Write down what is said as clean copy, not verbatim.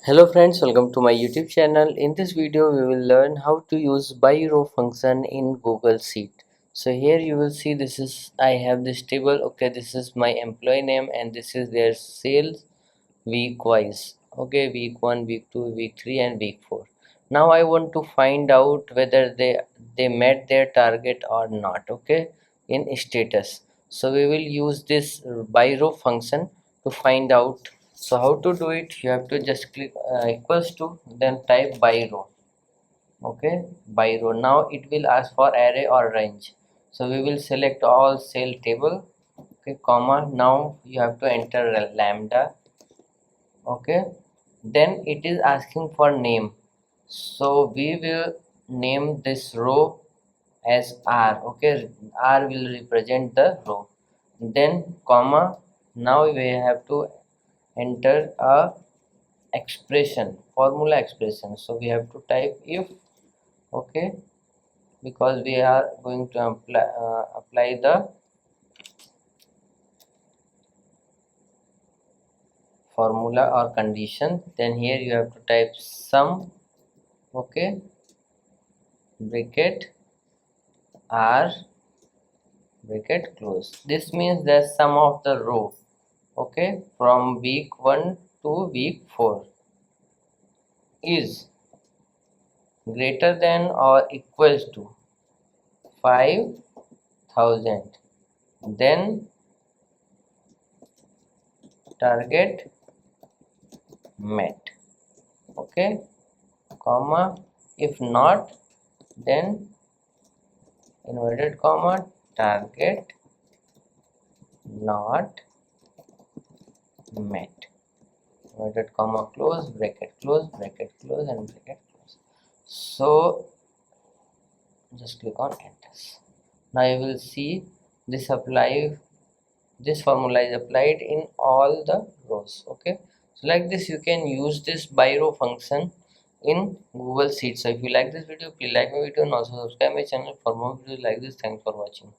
Hello friends, welcome to my YouTube channel. In this video we will learn how to use BYROW function in Google Sheet. So here you will see I have this table. Okay, this is my employee name and this is their sales week wise. Okay, week 1, week 2, week 3 and week 4. Now I want to find out whether they met their target or not. Okay, in status. So we will use this BYROW function to find out. So how to do it? You have to just click equals to, then type BYROW. Okay, BYROW. Now it will ask for array or range. So we will select all cell table. Okay, comma. Now you have to enter lambda. Okay, then it is asking for name. So we will name this row as R. Okay, R will represent the row. Then comma. Now we have to enter a formula expression. So we have to type if. Okay, because we are going to apply the formula or condition. Then here you have to type sum. Okay, bracket R, bracket close. This means the sum of the row, okay, from week 1 to week 4 is greater than or equals to 5,000. Then target met. Okay, comma. If not, then inverted comma, target not met, inverted comma, close bracket, close bracket, close and bracket close. So just click on enter. Now you will see this formula is applied in all the rows. Okay, so like this you can use this BYROW function in Google Sheets. So if you like this video, please like my video and also subscribe my channel for more videos like this. Thanks for watching.